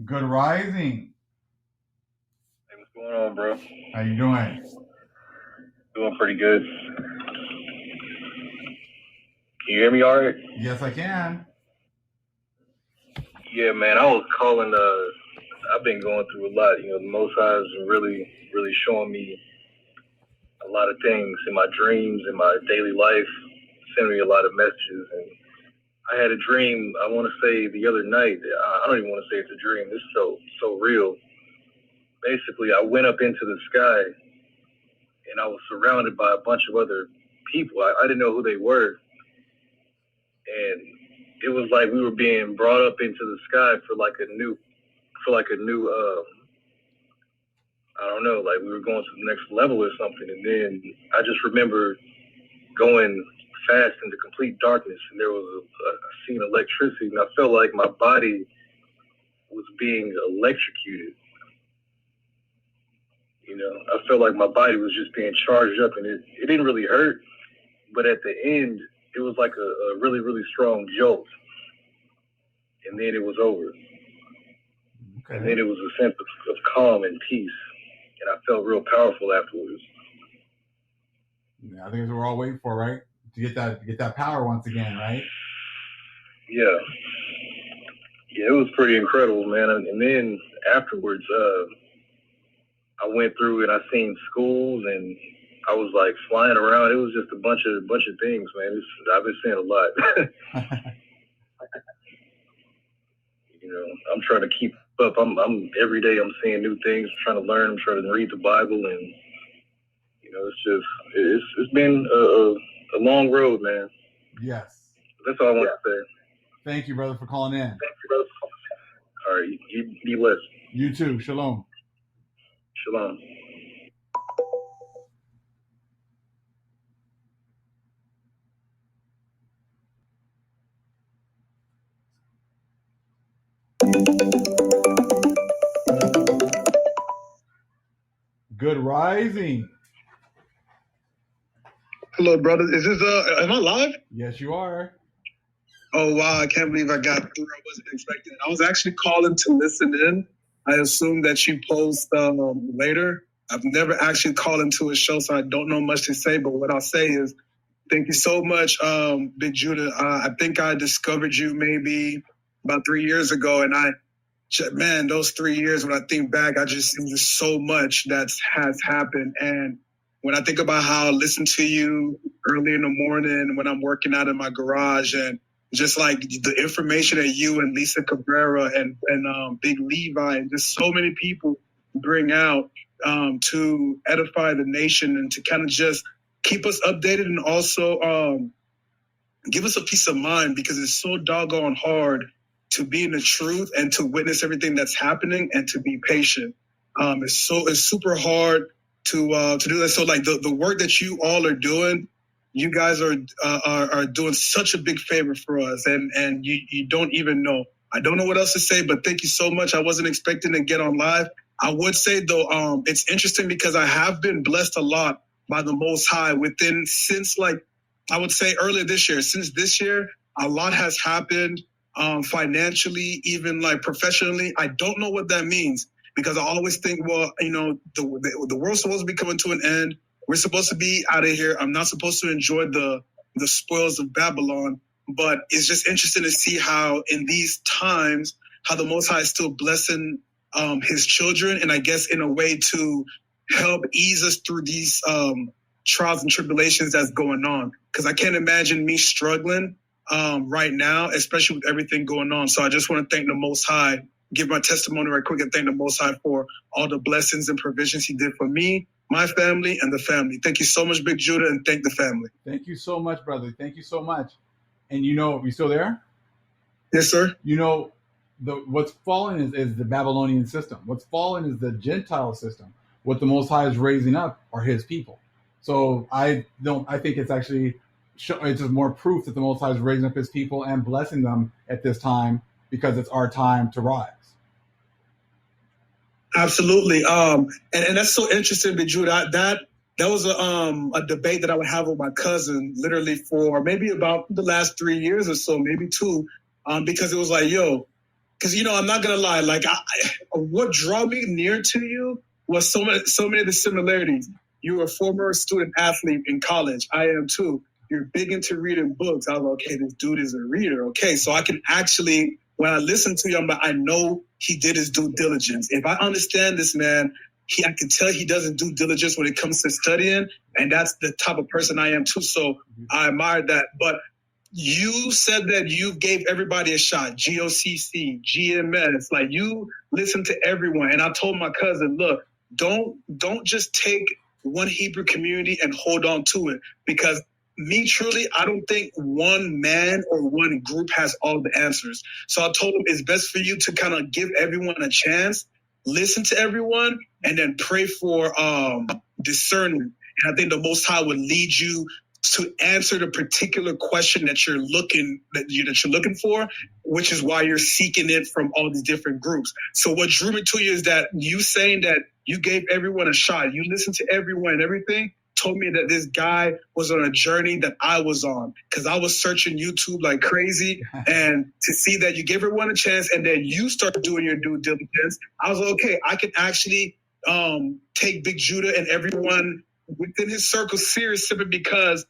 Good rising. Hey, what's going on, bro? How you doing? Doing pretty good. Can you hear me all right? Yes, I can. Yeah, man, I was calling, I've been going through a lot. The Most High has been really, really showing me a lot of things in my dreams, in my daily life, sending me a lot of messages. And I had a dream, I want to say the other night. I don't even want to say it's a dream. This felt so real. Basically, I went up into the sky and I was surrounded by a bunch of other people. I didn't know who they were. And it was like we were being brought up into the sky for like a new I don't know, like we were going to the next level or something. And then I just remember going fast into complete darkness, and there was I seen electricity, and I felt like my body was being electrocuted. I felt like my body was just being charged up, and it didn't really hurt, but at the end it was like a really, really strong jolt, and then it was over. Okay. And then it was a sense of calm and peace, and I felt real powerful afterwards. Yeah, I think that's what we're all waiting for, right? To get that power once again, right? Yeah. Yeah, it was pretty incredible, man. And then afterwards, I went through and I seen schools, and I was like flying around. It was just a bunch of things, man. I've been seeing a lot. I'm trying to keep up. I'm every day I'm seeing new things, trying to learn. I'm trying to read the Bible, and it's been a long road, man. Yes. That's all I want to say. Thank you, brother, for calling in. All right, you be blessed. You too. Shalom. Shalom. Good rising. Hello, brother. Is this am I live? Yes, you are. Oh wow, I can't believe I got through. I wasn't expecting it. I was actually calling to listen in. I assume that you post later. I've never actually called into a show, so I don't know much to say, but what I'll say is thank you so much, Big Judah. I think I discovered you maybe about 3 years ago, and man, those 3 years, when I think back, there's so much that has happened. And when I think about how I listen to you early in the morning when I'm working out in my garage, and just like the information that you and Lisa Cabrera and Big Levi and just so many people bring out to edify the nation and to kind of just keep us updated, and also give us a peace of mind, because it's so doggone hard to be in the truth and to witness everything that's happening and to be patient. It's super hard to do that. So like the work that you all are doing, you guys are doing such a big favor for us, and you don't even know. I don't know what else to say, but thank you so much. I wasn't expecting to get on live. I would say though, it's interesting because I have been blessed a lot by the Most High since like I would say earlier this year. Since this year, a lot has happened financially, even like professionally. I don't know what that means, because I always think, well, the world's supposed to be coming to an end. We're supposed to be out of here. I'm not supposed to enjoy the spoils of Babylon. But it's just interesting to see how in these times, how the Most High is still blessing his children, and I guess in a way to help ease us through these trials and tribulations that's going on. Because I can't imagine me struggling right now, especially with everything going on. So I just want to thank the Most High, give my testimony right quick, and thank the Most High for all the blessings and provisions he did for me, my family, and the family. Thank you so much, Big Judah, and thank the family. Thank you so much, brother. Thank you so much. And you still there? Yes, sir. What's fallen is the Babylonian system. What's fallen is the Gentile system. What the Most High is raising up are his people. So I think it's actually, it's just more proof that the Most High is raising up his people and blessing them at this time, because it's our time to rise. Absolutely. And that's so interesting, Big Judah. That was a debate that I would have with my cousin literally for maybe about the last 3 years or so, maybe 2, because it was like, yo, because I'm not gonna lie. Like, what drew me near to you was so many of the similarities. You were a former student athlete in college. I am too. You're big into reading books. I was like, okay, this dude is a reader. Okay, so I can actually, when I listen to you, I'm like, I know he did his due diligence. If I understand this man, I can tell he doesn't do diligence when it comes to studying, and that's the type of person I am too. So I admire that. But you said that you gave everybody a shot, GOCC, GMS, like you listen to everyone. And I told my cousin, look, don't just take one Hebrew community and hold on to it, because me truly, I don't think one man or one group has all the answers. So I told him it's best for you to kind of give everyone a chance, listen to everyone, and then pray for discernment. And I think the Most High would lead you to answer the particular question that you're looking for, which is why you're seeking it from all these different groups. So what drew me to you is that you saying that you gave everyone a shot, you listened to everyone and everything, told me that this guy was on a journey that I was on, because I was searching YouTube like crazy, and to see that you gave everyone a chance and then you start doing your due diligence, I was like, okay, I can actually take Big Judah and everyone within his circle serious, simply because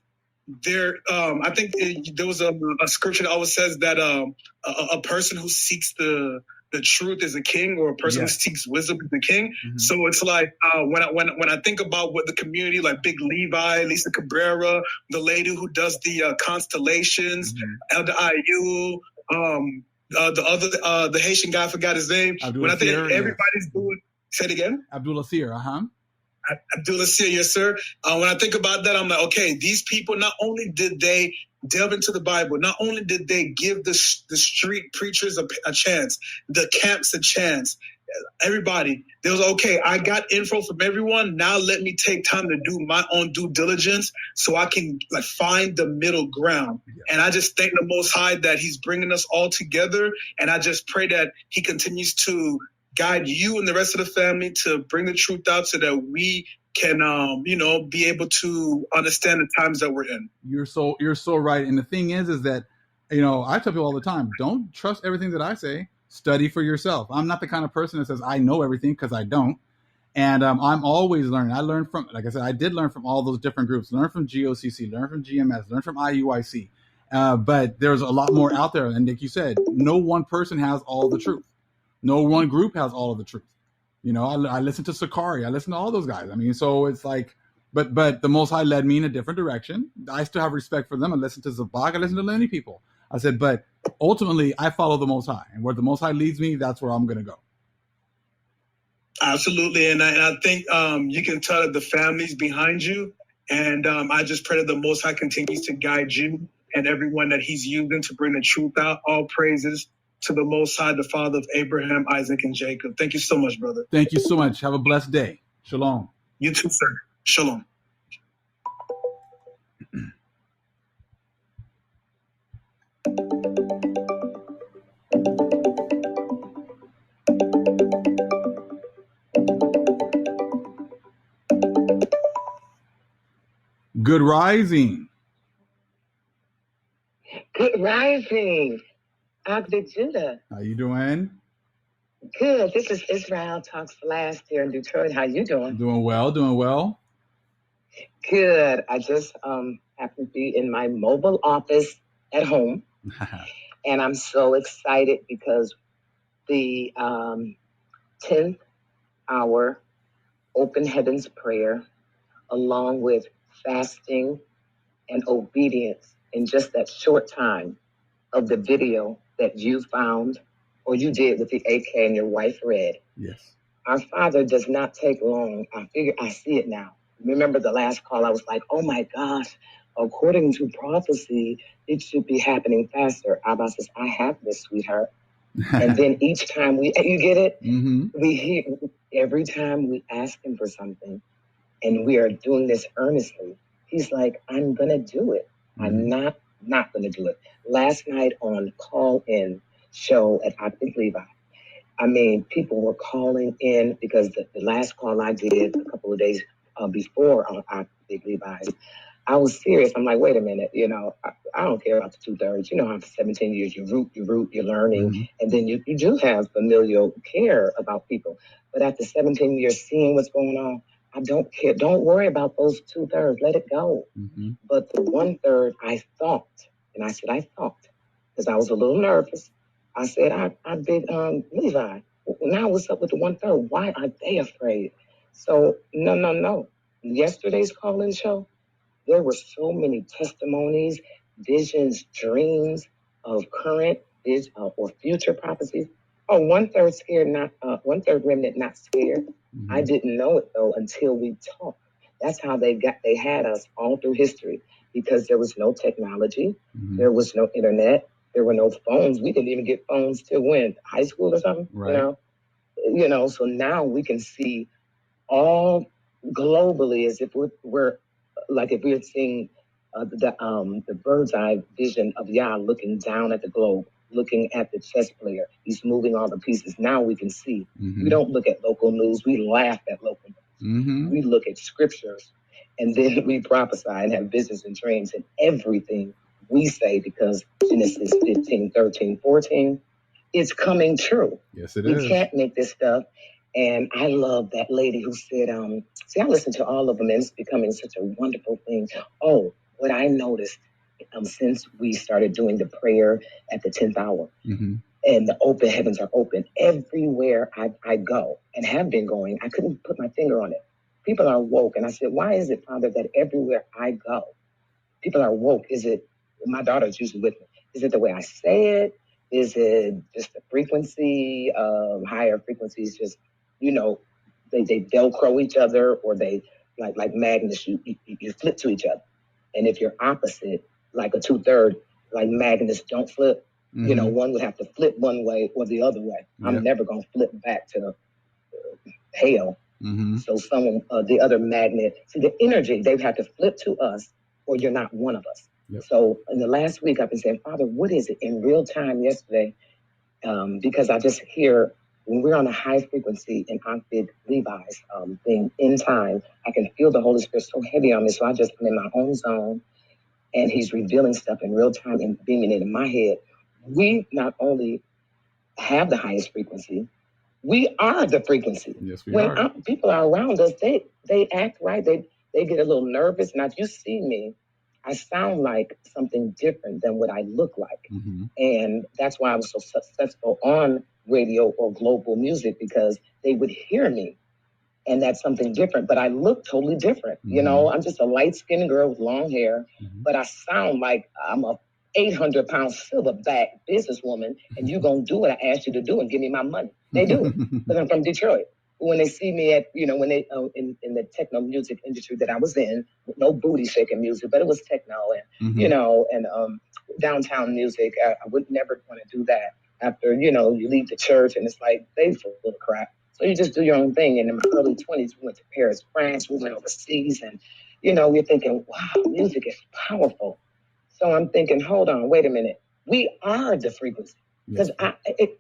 I think there was a scripture that always says that a person who seeks the truth is a king, or a person who seeks wisdom is a king. Mm-hmm. So it's like when I think about what the community, like Big Levi, Lisa Cabrera, the lady who does the constellations, Elder IU, the Haitian guy, I forgot his name. When I think everybody's doing, say it again. Abdullah Seer, Abdullah Seer, yes, sir. When I think about that, I'm like, okay, these people, not only did they delve into the Bible, not only did they give the street preachers a chance, the camps a chance, everybody, they was okay, I got info from everyone, now let me take time to do my own due diligence so I can like find the middle ground. And I just thank the Most High that he's bringing us all together, and I just pray that he continues to guide you and the rest of the family to bring the truth out so that we can, be able to understand the times that we're in. You're so right. And the thing is that, I tell people all the time, don't trust everything that I say. Study for yourself. I'm not the kind of person that says I know everything, because I don't. And I'm always learning. I learned from, like I said, I did learn from all those different groups. Learn from GOCC, learn from GMS, learn from IUIC. But there's a lot more out there. And like you said, no one person has all the truth. No one group has all of the truth. I listen to Sakari. I listen to all those guys. I mean, so it's like, but the Most High led me in a different direction. I still have respect for them. I listen to Zabak. I listen to many people. I said, but ultimately, I follow the Most High. And where the Most High leads me, that's where I'm going to go. Absolutely. And I think you can tell that the family's behind you. And I just pray that the Most High continues to guide you and everyone that he's using to bring the truth out. All praises to the Most High, the Father of Abraham, Isaac, and Jacob. Thank you so much, brother. Thank you so much. Have a blessed day. Shalom. You too, sir. Shalom. Good rising. Good rising. Big Judah. How you doing? Good. This is Israel Talks Last here in Detroit. How you doing? Doing well. Good. I just happen to be in my mobile office at home. And I'm so excited because the 10th hour open heavens prayer, along with fasting and obedience in just that short time of the video that you found, or you did with the AK and your wife read. Yes. Our Father does not take long. I see it now. Remember the last call, I was like, oh my gosh, according to prophecy, it should be happening faster. Abba says, I have this, sweetheart. And then each time you get it? Mm-hmm. We hear, every time we ask him for something, and we are doing this earnestly, he's like, I'm going to do it. Mm-hmm. I'm not going to do it. Last night on Call-In show at Big Levi, I mean, people were calling in because the last call I did a couple of days before on Big Levi's, I was serious. I'm like, wait a minute, I don't care about the 2/3. After 17 years, you root, you're learning, Mm-hmm. and then you do have familial care about people. But after 17 years, seeing what's going on, I don't care. Don't worry about those 2/3. Let it go. Mm-hmm. But the 1/3, I thought, and I said, I thought, because I was a little nervous. I said, I did Levi. Now what's up with the 1/3? Why are they afraid? So, no. Yesterday's call-in show, there were so many testimonies, visions, dreams of current or future prophecies. Oh, 1/3 scared, not 1/3 remnant, not scared. Mm-hmm. I didn't know it though until we talked. That's how they had us all through history, because there was no technology, Mm-hmm. there was no internet, there were no phones. We didn't even get phones till when? High school or something? Right. So now we can see all globally as if we're like if we're seeing the bird's eye vision of Yah looking down at the globe, looking at the chess player. He's moving all the pieces. Now we can see. Mm-hmm. We don't look at local news. We laugh at local news. Mm-hmm. We look at scriptures, and then we prophesy and have visions and dreams, and everything we say, because Genesis 15, 13, 14, it's coming true. Yes, it We is. can't make this stuff. And I love that lady who said, I listen to all of them, and it's becoming such a wonderful thing. Oh, what I noticed since we started doing the prayer at the 10th hour, Mm-hmm. and the open heavens are open everywhere I go and have been going, I couldn't put my finger on it. People are woke. And I said, why is it, Father, that everywhere I go, people are woke? Is it, my daughter's usually with me, is it the way I say it? Is it just the frequency of higher frequencies? Just, they Velcro each other, or they like magnets, you flip to each other. And if you're opposite, like a 2/3, like magnets don't flip, Mm-hmm. one would have to flip one way or the other way. Yep. I'm never going to flip back to hell. Mm-hmm. So someone, the other magnet, see the energy, they've had to flip to us, or you're not one of us. Yep. So in the last week, I've been saying, Father, what is it in real time yesterday? Because I just hear when we're on a high frequency in Ankbid Levi's thing in time, I can feel the Holy Spirit so heavy on me. So I'm in my own zone, and he's revealing stuff in real time and beaming it in my head. We not only have the highest frequency, we are the frequency. Yes, we when are. People are around us, they act right. They get a little nervous. Now, if you see me, I sound like something different than what I look like. Mm-hmm. And that's why I was so successful on radio or global music, because they would hear me. And that's something different, but I look totally different. Mm-hmm. I'm just a light-skinned girl with long hair, Mm-hmm. but I sound like I'm a 800-pound silverback businesswoman, and you're going to do what I asked you to do and give me my money. They do it, because I'm from Detroit. When they see me at, when they, in the techno music industry that I was in, with no booty shaking music, but it was techno and, Mm-hmm. and downtown music, I would never want to do that after, you leave the church and it's like, they full of crap. So you just do your own thing. And in my early 20s, we went to Paris, France, we went overseas, and, we're thinking, wow, music is powerful. So I'm thinking, hold on, wait a minute. We are the frequency. Because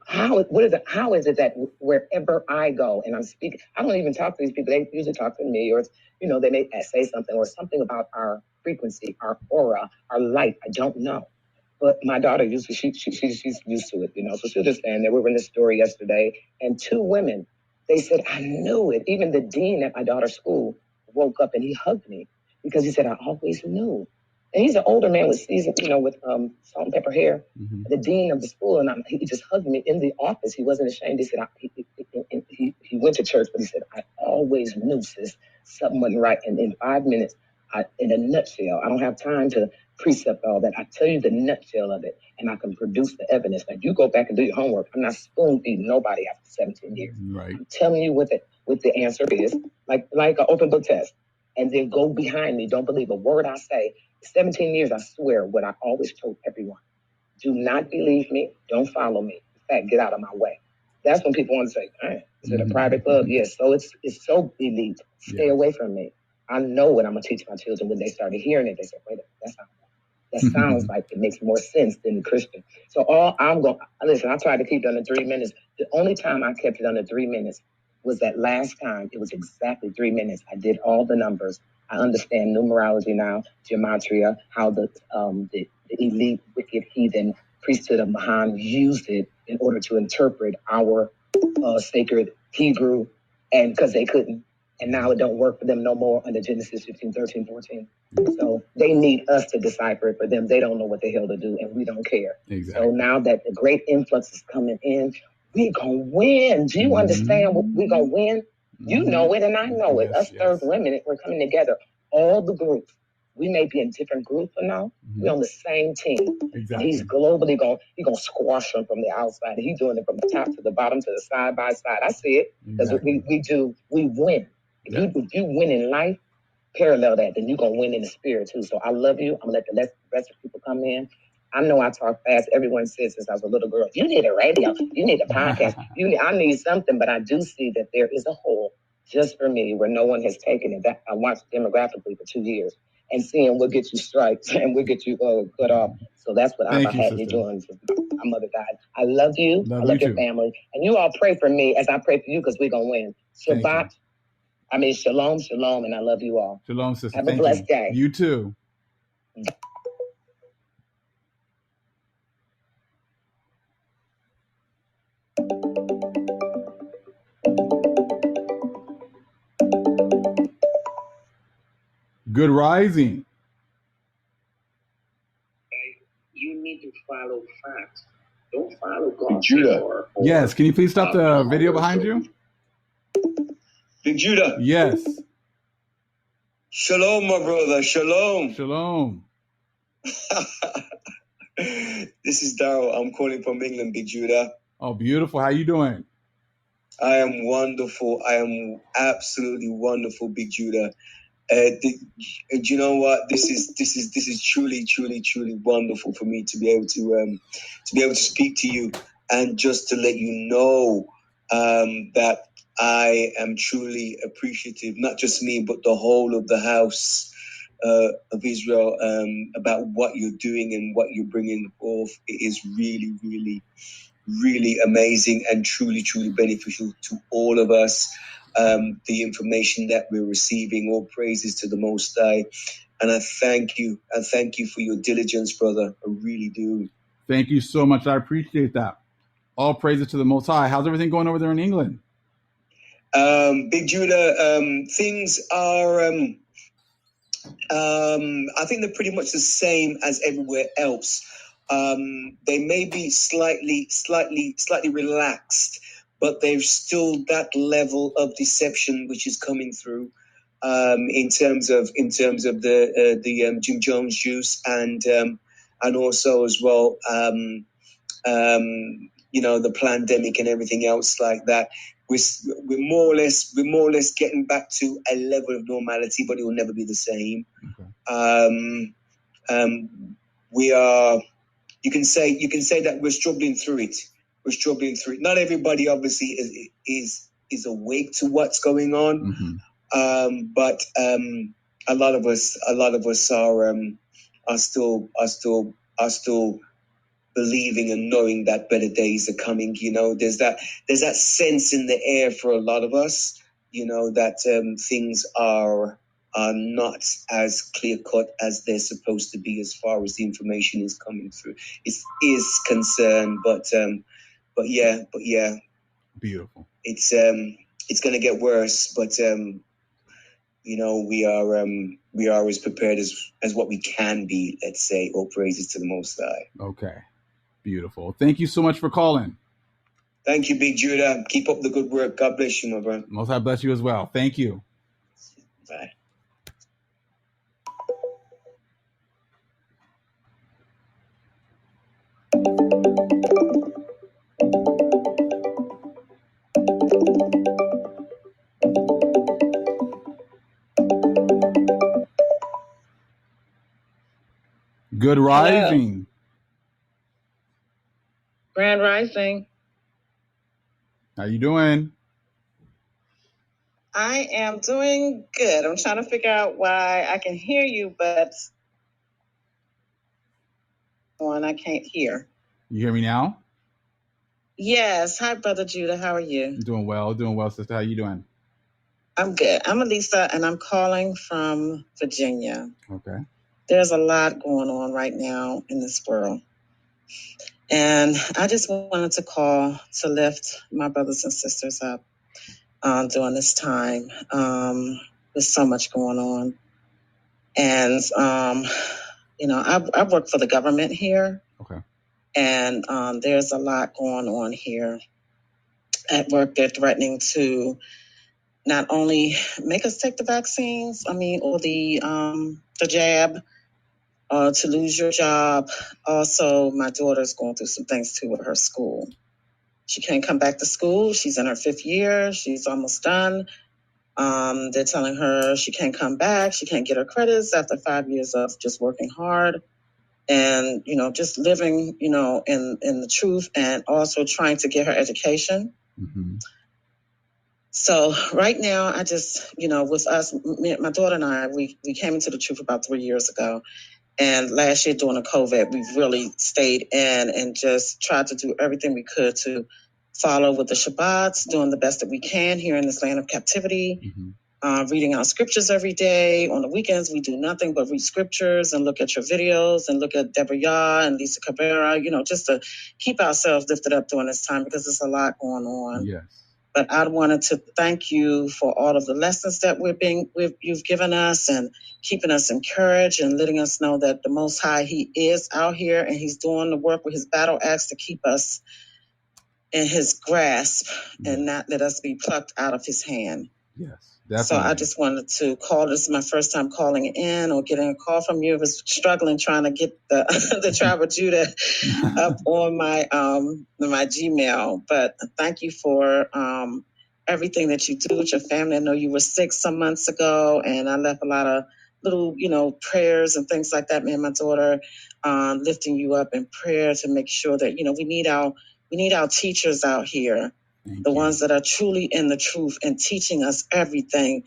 how is it that wherever I go and I'm speaking, I don't even talk to these people. They usually talk to me, or they may say something or something about our frequency, our aura, our light. I don't know. But my daughter usually she's used to it, So she'll just stand there. We were in the store yesterday, and two women, they said, I knew it. Even the dean at my daughter's school woke up and he hugged me, because he said, I always knew. And he's an older man with seasoned, with salt and pepper hair. Mm-hmm. The dean of the school, and he just hugged me in the office. He wasn't ashamed. He said, he went to church, but he said, I always knew, sis, something wasn't right. And in 5 minutes, in a nutshell, I don't have time to precept all that. I tell you the nutshell of it, and I can produce the evidence. Now, you go back and do your homework. I'm not spoon feeding nobody after 17 years. Right. I'm telling you what the answer is, like an open book test. And then go behind me. Don't believe a word I say. 17 years, I swear, what I always told everyone: do not believe me. Don't follow me. In fact, get out of my way. That's when people want to say, is it a private club? Yes. So it's so elite. Stay away from me. I know what I'm going to teach my children. When they started hearing it, they said, wait a minute, that sounds like it makes more sense than the Christian. So listen, I tried to keep it under 3 minutes. The only time I kept it under 3 minutes was that last time. It was exactly 3 minutes. I did all the numbers. I understand numerology now, gematria, how the elite, wicked, heathen priesthood of Mahan used it in order to interpret our sacred Hebrew, and because they couldn't. And now it don't work for them no more under Genesis 15, 13, 14. So they need us to decipher it for them. They don't know what the hell to do, and we don't care. Exactly. So now that the great influx is coming in, we gonna win. Do you understand what we gonna win? You know it, and I know it. Us third women, we're coming together. All the groups. We may be in different groups, but now we're on the same team. Exactly. And he's globally gonna squash them from the outside. He's doing it from the top to the bottom to the side by side. I see it because we win. If you win in life, parallel that, then you're gonna win in the spirit too. So I love you. I'm gonna let the rest of people come in. I know I talk fast. Everyone says since I was a little girl, you need a radio, you need a podcast, I need something, but I do see that there is a hole just for me where no one has taken it. That I watched demographically for 2 years and seeing what gets you strikes and what gets you cut off. So that's what I had you doing. My mother died. I love you. I love your family. And you all pray for me as I pray for you because we're going to win. Shalom, shalom, and I love you all. Shalom, sister. Have a blessed day. You too. Good rising. You need to follow facts. Don't follow God. Judah. Yes. Can you please stop the video behind you? Big Judah. Yes. Shalom, my brother. Shalom. Shalom. This is Daryl. I'm calling from England, Big Judah. Oh, beautiful. How you doing? I am wonderful. I am absolutely wonderful, Big Judah. Do you know what? This is truly wonderful for me to be able to speak to you and just to let you know that I am truly appreciative, not just me, but the whole of the house of Israel about what you're doing and what you're bringing forth. It is really amazing and truly beneficial to all of us. The information that we're receiving, all praises to the Most High. And I thank you for your diligence, brother. I really do. Thank you so much. I appreciate that. All praises to the Most High. How's everything going over there in England? Big Judah, things are, I think they're pretty much the same as everywhere else. They may be slightly relaxed, but there's still that level of deception which is coming through in terms of the Jim Jones juice and also as well the pandemic and everything else like that. We're more or less getting back to a level of normality, but it will never be the same. Okay. We are. You can say that we're struggling through it. We're struggling through it. Not everybody obviously is awake to what's going on, but a lot of us are still believing and knowing that better days are coming. You know, there's that sense in the air for a lot of us. You know that things are not as clear cut as they're supposed to be as far as the information is coming through. It is concerned, but yeah. Beautiful. It's going to get worse, but we are as prepared as what we can be. Let's say, all praises to the Most High. Okay, beautiful. Thank you so much for calling. Thank you, Big Judah. Keep up the good work. God bless you, my brother. Most High bless you as well. Thank you. Bye. Good rising. Hello. Grand rising. How you doing? I am doing good. I'm trying to figure out why I can hear you, but I can't hear. You hear me now? Yes. Hi, Brother Judah. How are you? Doing well, sister. How you doing? I'm good. I'm Elisa, and I'm calling from Virginia. Okay. There's a lot going on right now in this world. And I just wanted to call to lift my brothers and sisters up during this time. There's so much going on. And, I work for the government here. Okay. And there's a lot going on here. At work, they're threatening to not only make us take the vaccines, or the jab, to lose your job. Also, my daughter's going through some things too with her school. She can't come back to school. She's in her 5th year. She's almost done. They're telling her she can't come back. She can't get her credits after 5 years of just working hard and, just living, in the truth and also trying to get her education. Mm-hmm. So right now, I just, with us, my daughter and I, we came into the truth about 3 years ago. And last year during the COVID, we really stayed in and just tried to do everything we could to follow with the Shabbats, doing the best that we can here in this land of captivity, reading our scriptures every day. On the weekends, we do nothing but read scriptures and look at your videos and look at Deborah Yah and Lisa Cabrera, just to keep ourselves lifted up during this time because there's a lot going on. Yes. But I wanted to thank you for all of the lessons that you've given us and keeping us encouraged and letting us know that the Most High, He is out here and He's doing the work with His battle axe to keep us in His grasp and not let us be plucked out of His hand. Yes. Definitely. So I just wanted to call. This is my first time calling in or getting a call from you. I was struggling trying to get the tribe of Judah up on my Gmail. But thank you for everything that you do with your family. I know you were sick some months ago, and I left a lot of little, prayers and things like that. Me and my daughter lifting you up in prayer to make sure that we need our teachers out here. The ones that are truly in the truth and teaching us everything,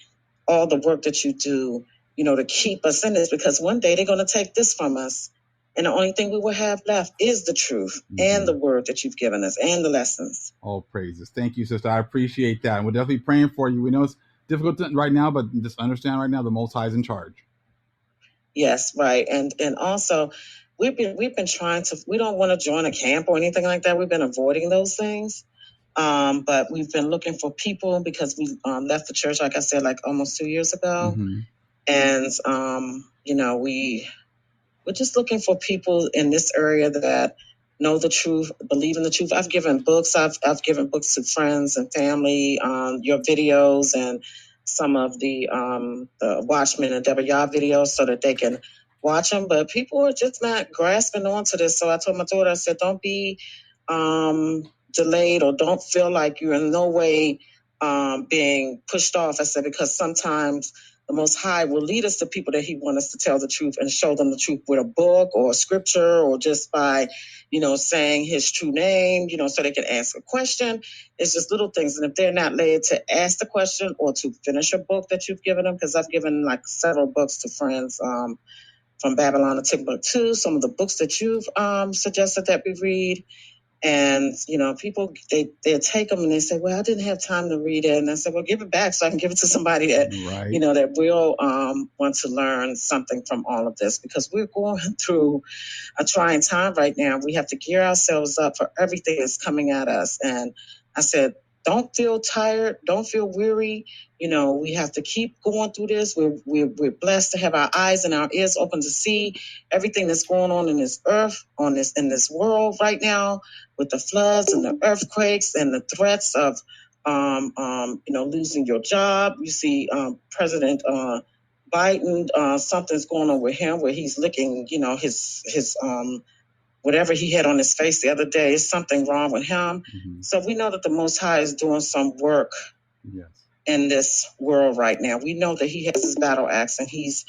all the work that you do, to keep us in this, because one day they're going to take this from us. And the only thing we will have left is the truth and the word that you've given us and the lessons. All praises. Thank you, sister. I appreciate that. And we're definitely praying for you. We know it's difficult right now, but just understand right now the Most High is in charge. Yes, right. And also we've been trying to, we don't want to join a camp or anything like that. We've been avoiding those things. But we've been looking for people because we left the church, like I said, like almost 2 years ago. And, we're just looking for people in this area that know the truth, believe in the truth. I've given books. I've given books to friends and family, your videos and some of the Watchmen and Deborah Yah videos so that they can watch them. But people are just not grasping onto this. So I told my daughter, I said, don't be delayed or don't feel like you're in no way being pushed off. I said, because sometimes the Most High will lead us to people that He wants us to tell the truth and show them the truth with a book or a scripture or just by, saying His true name, so they can ask a question. It's just little things. And if they're not led to ask the question or to finish a book that you've given them, because I've given like several books to friends from Babylon to Timbuktu, some of the books that you've suggested that we read. And, people, they'll take them and they say, well, I didn't have time to read it. And I said, well, give it back so I can give it to somebody that, that will want to learn something from all of this, because we're going through a trying time right now. We have to gear ourselves up for everything that's coming at us. And I said, don't feel tired. Don't feel weary. We have to keep going through this. We're blessed to have our eyes and our ears open to see everything that's going on in this earth, in this world right now, with the floods and the earthquakes and the threats of, losing your job. You see, President Biden, something's going on with him where he's licking, his whatever he had on his face the other day. Is something wrong with him. So we know that the Most High is doing some work in this world right now. We know that He has His battle axe and he's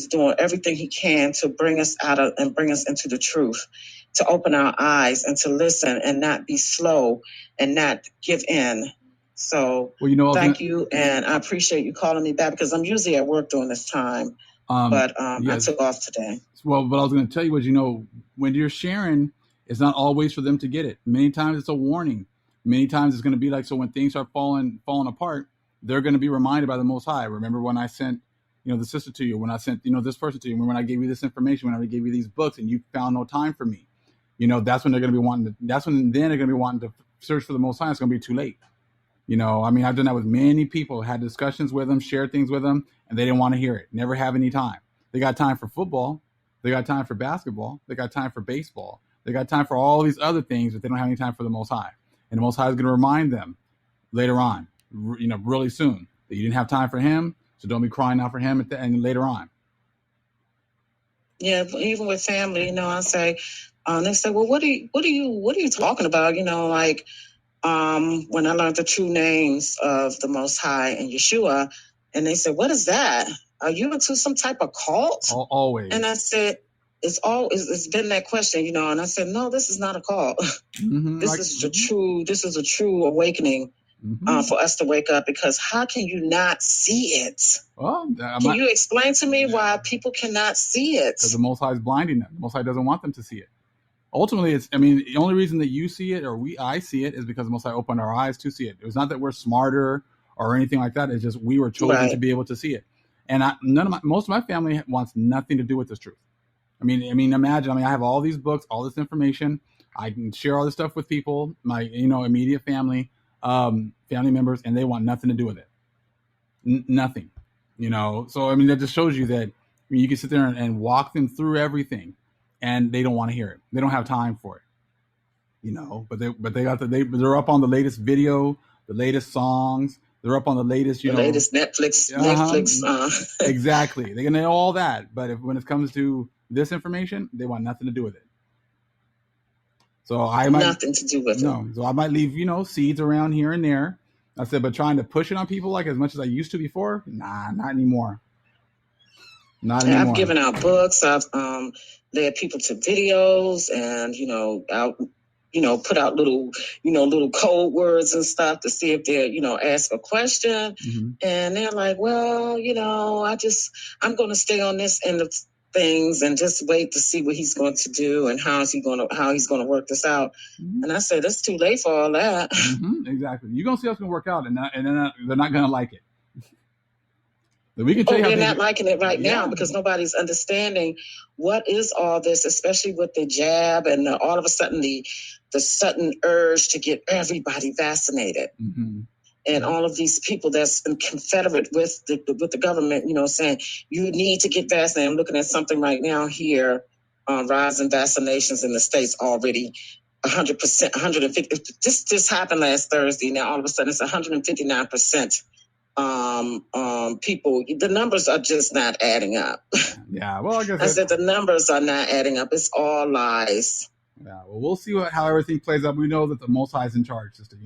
doing everything He can to bring us out of and bring us into the truth, to open our eyes and to listen and not be slow and not give in. So thank you. And I appreciate you calling me back because I'm usually at work during this time. But I took off today. Well, what I was going to tell you was, when you're sharing, it's not always for them to get it. Many times it's a warning. Many times it's going to be like, so when things start falling apart, they're going to be reminded by the Most High. Remember when I sent, the sister to you, when I sent, this person to you, when I gave you this information, when I gave you these books and you found no time for me, that's when they're going to be wanting to, that's when then they're going to be wanting to search for the Most High. It's going to be too late. I've done that with many people, had discussions with them, shared things with them, and they didn't want to hear it. Never have any time. They got time for football. They got time for basketball. They got time for baseball. They got time for all these other things, but they don't have any time for the Most High. And the Most High is going to remind them later on, really soon, that you didn't have time for him. So don't be crying out for him and later on. Yeah, even with family, I say, they say, well, what are you talking about? When I learned the true names of the Most High and Yeshua, and they said, what is that? Are you into some type of cult? Always. And I said, it's been that question, and I said, no, this is not a cult. Mm-hmm. This is a true awakening. Mm-hmm. For us to wake up, because how can you not see it? Well, can you explain to me why people cannot see it? Because the Most High is blinding them. The Most High doesn't want them to see it. Ultimately, the only reason that you see it or I see it is because the Most High opened our eyes to see it. It was not that we're smarter or anything like that. It's just we were chosen to be able to see it. And most of my family wants nothing to do with this truth. Imagine. I have all these books, all this information. I can share all this stuff with people, my immediate family. Family members, and they want nothing to do with it. Nothing, So that just shows you that you can sit there and walk them through everything, and they don't want to hear it. They don't have time for it, But they're up on the latest video, the latest songs. They're up on the latest, latest Netflix. Exactly. They can know all that, but when it comes to this information, they want nothing to do with it. So I might nothing to do with it. So I might leave, seeds around here and there. I said, but trying to push it on people like as much as I used to before, not anymore. Not anymore. I've given out books. I've led people to videos, and put out little code words and stuff to see if they ask a question, mm-hmm. and they're like, well, I'm going to stay on this end of things and just wait to see what he's going to do and how he's going to work this out. Mm-hmm. And I said, it's too late for all that. Mm-hmm. Exactly. You're going to see how it's going to work out, and they're not going to like it. But we can tell you they're not liking it right now because nobody's understanding what is all this, especially with the jab and all of a sudden the sudden urge to get everybody vaccinated. Mm-hmm. And all of these people that's confederate with the government, saying you need to get vaccinated. I'm looking at something right now here on rising vaccinations in the States already. 100%, 150. This happened last Thursday. Now all of a sudden it's 159%. People, the numbers are just not adding up. Yeah, well, I said the numbers are not adding up. It's all lies. Yeah, well, we'll see how everything plays out. We know that the Most High is in charge, sister.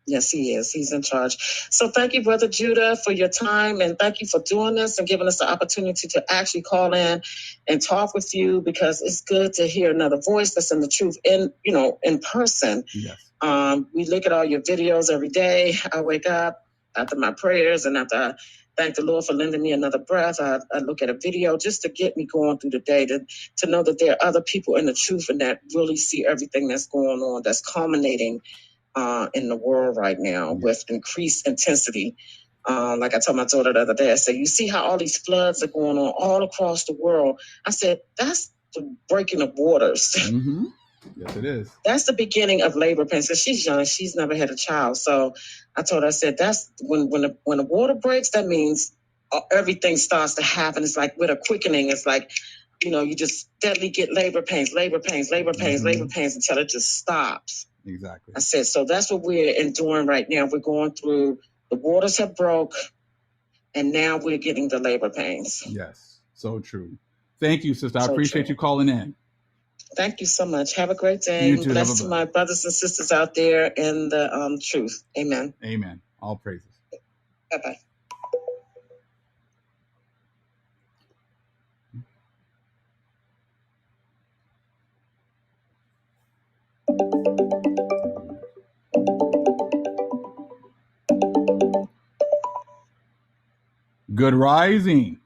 Yes, he is. He's in charge. So thank you, Brother Judah, for your time, and thank you for doing this and giving us the opportunity to actually call in and talk with you, because it's good to hear another voice that's in the truth in person. Yes. We look at all your videos every day. I wake up after my prayers and after I thank the Lord for lending me another breath. I look at a video just to get me going through the day, to know that there are other people in the truth and that really see everything that's going on, that's culminating in the world right now with increased intensity. Like I told my daughter the other day, I said, you see how all these floods are going on all across the world? I said, that's the breaking of waters. Mm-hmm. Yes, it is. That's the beginning of labor pains. Because she's young, she's never had a child. So I told her, I said, that's when the water breaks, that means everything starts to happen. It's like with a quickening. It's like, you just steadily get labor pains until it just stops. Exactly. I said, so that's what we're enduring right now. We're going through, the waters have broke, and now we're getting the labor pains. Yes, so true. Thank you, sister. I appreciate you calling in. Thank you so much. Have a great day. You too. Blessed to my brothers and sisters out there in the truth. Amen. Amen. All praises. Bye-bye. Good rising.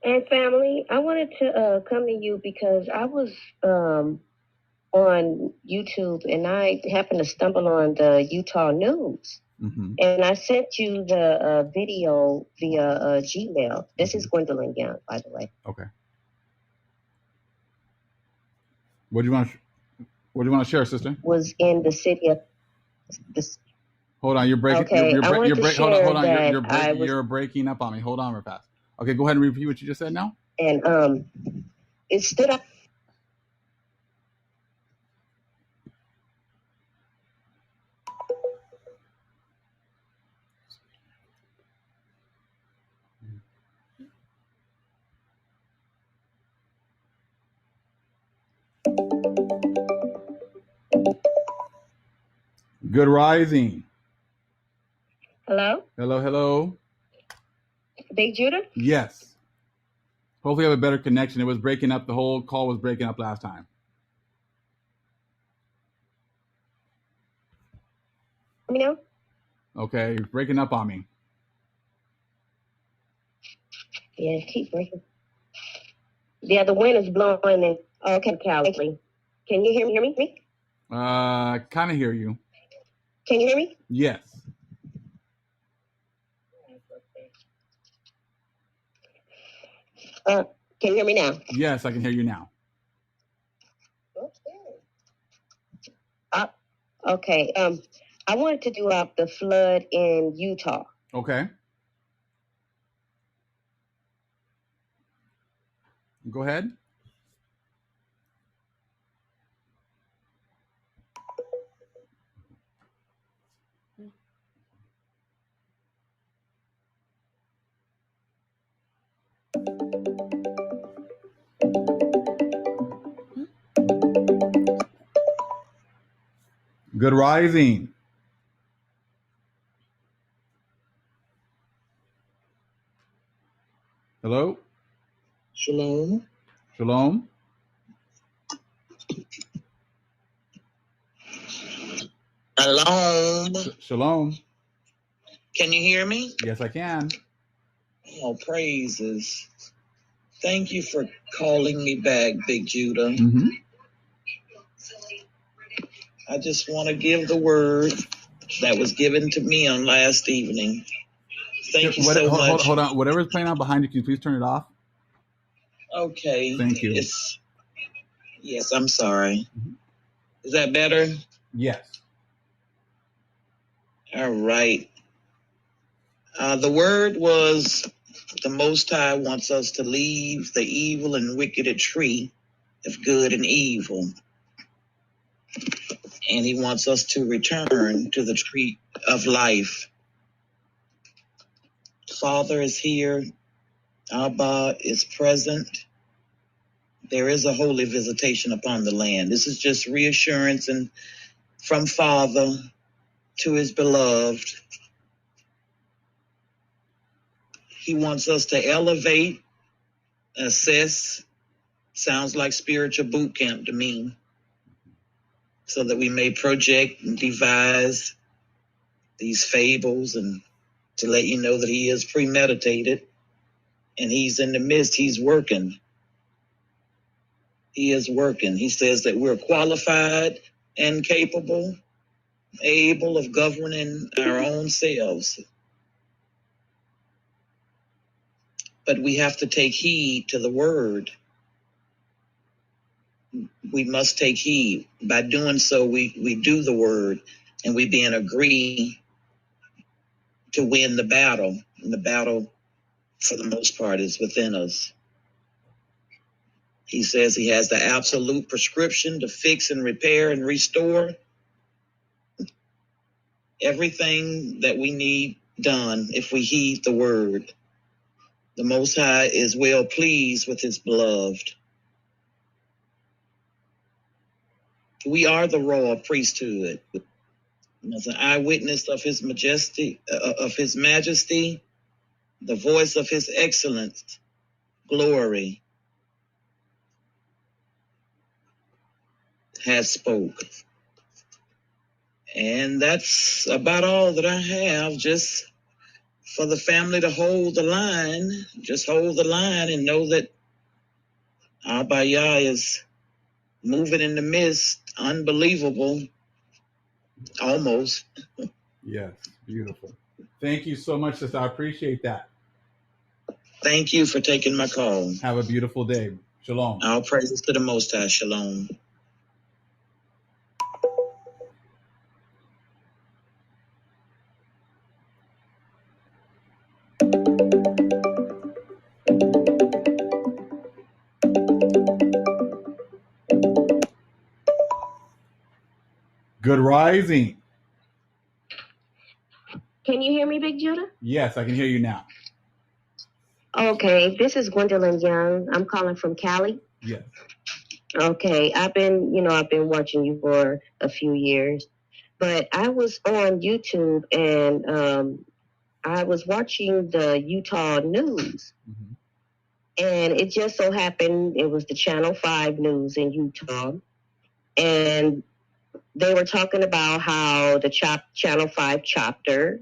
And family, I wanted to come to you because I was on YouTube, and I happened to stumble on the Utah news. Mm-hmm. And I sent you the video via Gmail. This is Gwendolyn Young, by the way. Okay. What do you want to share, sister? Was in the city of this. Hold on, you're breaking. Okay, You're hold on. You're breaking up on me. Hold on, real fast. Okay, go ahead and repeat what you just said now. And it stood up. Good rising. Hello? Hello. Big Judah? Yes. Hopefully, I have a better connection. It was breaking up. The whole call was breaking up last time. Let me know. Okay, you're breaking up on me. Yeah, keep breaking. Yeah, the wind is blowing in. Okay, Cali. Can you hear me? Kind of hear you. Can you hear me? Yes. Can you hear me now? Yes, I can hear you now. Okay. I wanted to do the flood in Utah. Okay. Go ahead. Good rising. Hello? Shalom. Shalom. Shalom. Shalom. Can you hear me? Yes, I can. Oh, praises. Thank you for calling me back, Big Judah. Mm-hmm. I just want to give the word that was given to me on last evening. Thank you so much. Hold on. Whatever's playing on behind you, can you please turn it off? Okay. Thank you. Yes, I'm sorry. Is that better? Yes. All right. The word was the Most High wants us to leave the evil and wicked tree of good and evil. And he wants us to return to the tree of life. Father is here. Abba is present. There is a holy visitation upon the land. This is just reassurance and from Father to his beloved. He wants us to elevate, assess. Sounds like spiritual boot camp to me. So that we may project and devise these fables and to let you know that he is premeditated and he's in the midst. He's working. He is working. He says that we're qualified and capable, able of governing our own selves. But we have to take heed to the word. We must take heed. By doing so, we do the word and we be in agree to win the battle. And the battle, for the most part, is within us. He says he has the absolute prescription to fix and repair and restore everything that we need done if we heed the word. The Most High is well pleased with his beloved. We are the royal priesthood. As an eyewitness of his majesty, the voice of his excellence, glory, has spoke. And that's about all that I have, just for the family to hold the line. Just hold the line and know that Abba Yah is moving in the midst, unbelievable, almost. Yes, beautiful. Thank you so much, sister. I appreciate that. Thank you for taking my call. Have a beautiful day. Shalom. All praises to the Most High. Shalom. Good rising. Can you hear me, Big Judah? Yes, I can hear you now. Okay, this is Gwendolyn Young. I'm calling from Cali. Yes. Okay, I've been watching you for a few years, but I was on YouTube and I was watching the Utah news, Mm-hmm. and it just so happened it was the Channel 5 news in Utah, and they were talking about how the Channel 5 chapter,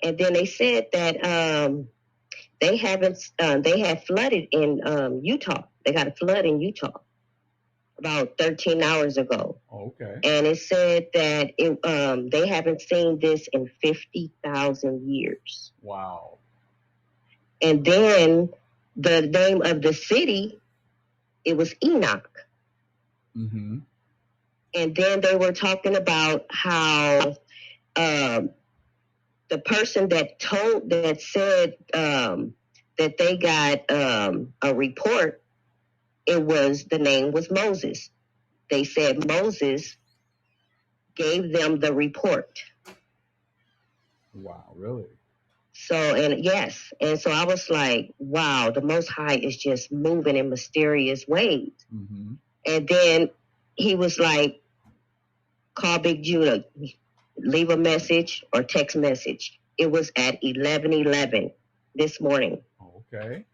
and then they said that they had flooded in Utah. They got a flood in Utah about 13 hours ago. Okay. And it said that they haven't seen this in 50,000 years. Wow. And then the name of the city, it was Enoch. Mm-hmm. And then they were talking about how the person that said that they got a report, the name was Moses. They said Moses gave them the report. Wow, really? So, and so I was like, wow, the Most High is just moving in mysterious ways. Mm-hmm. And then he was like, call Big Judah, leave a message or text message. It was at 11:11 this morning. Okay.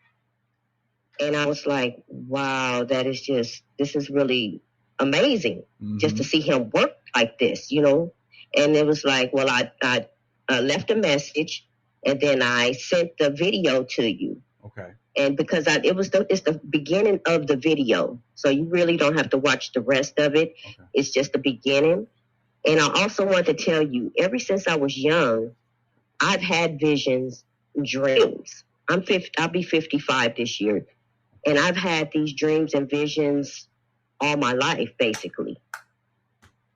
And I was like, wow, this is really amazing. Mm-hmm. Just to see him work like this, And it was like, well, I left a message and then I sent the video to you. Okay. And because it's the beginning of the video. So you really don't have to watch the rest of it. Okay. It's just the beginning. And I also want to tell you, ever since I was young, I've had visions, dreams. I'll be 55 this year. And I've had these dreams and visions all my life, basically.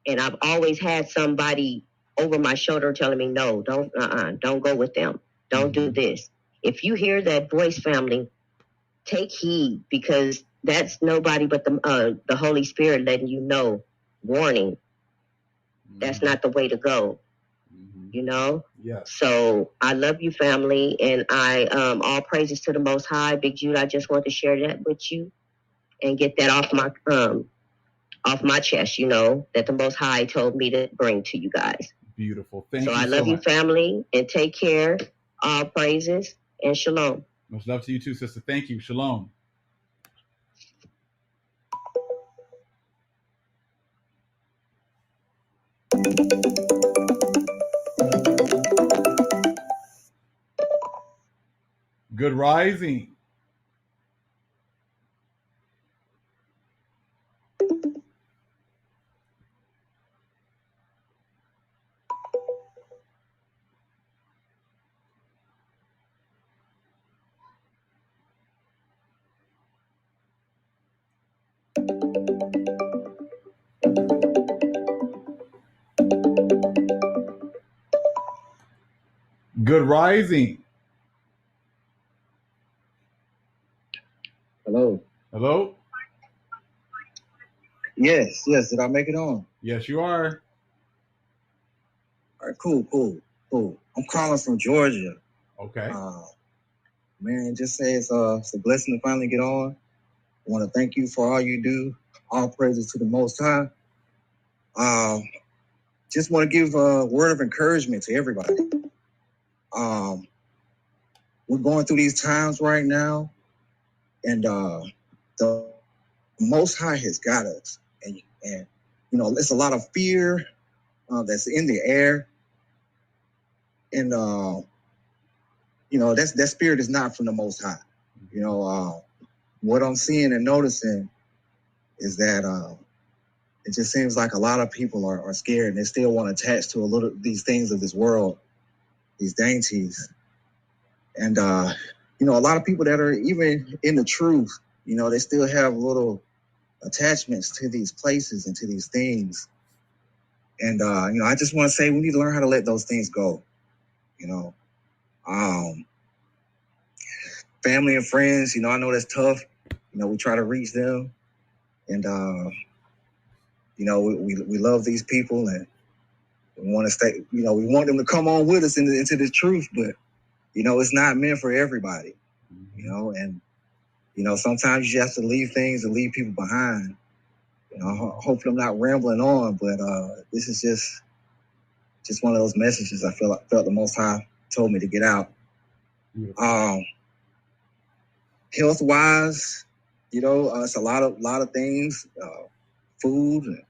And I've always had somebody over my shoulder telling me, no, don't go with them. Don't do this. If you hear that voice, family, take heed, because that's nobody but the Holy Spirit letting you know, warning, that's not the way to go. Yes. So I love you, family, and I all praises to the Most High. Big Jude, I just want to share that with you and get that off my chest, that the Most High told me to bring to you guys. Beautiful. Thank you so much. So I love you, family, and take care. All praises and shalom. Much love to you too, sister. Thank you. Shalom. Good rising. Good rising. Hello. Hello? Yes. Did I make it on? Yes, you are. All right, cool. I'm calling from Georgia. Okay. Man, just say it's a blessing to finally get on. I want to thank you for all you do. All praises to the Most High. Just want to give a word of encouragement to everybody. We're going through these times right now, and the Most High has got us. And it's a lot of fear that's in the air. And, that spirit is not from the Most High. What I'm seeing and noticing is that it just seems like a lot of people are scared and they still want to attach to a little these things of this world, these dainties. And you know, a lot of people that are even in the truth, you know, they still have little attachments to these places and to these things. And you know, I just want to say we need to learn how to let those things go. You know, family and friends, you know, I know that's tough. You know, we try to reach them, and you know, we love these people, and we want to stay. You know, we want them to come on with us into the truth, but you know, it's not meant for everybody. You know, and you know, sometimes you have to leave things and leave people behind. You know, hopefully I'm not rambling on, but this is just one of those messages I felt the Most High told me to get out. Health wise, you know, it's a lot of things, food, and,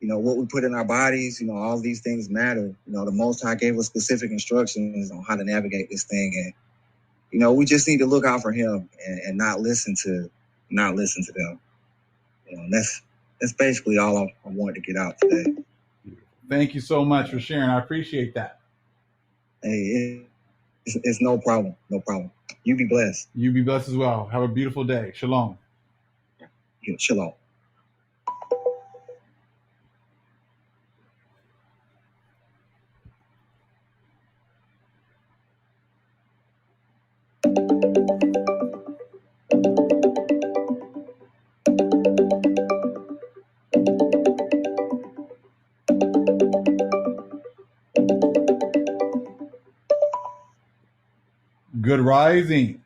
you know, what we put in our bodies, you know, all these things matter. You know, the Most High gave us specific instructions on how to navigate this thing. And, you know, we just need to look out for him and not listen to them. You know, and that's basically all I wanted to get out today. Thank you so much for sharing. I appreciate that. Hey, it's no problem. No problem. You be blessed. You be blessed as well. Have a beautiful day. Shalom. Shalom. Good rising.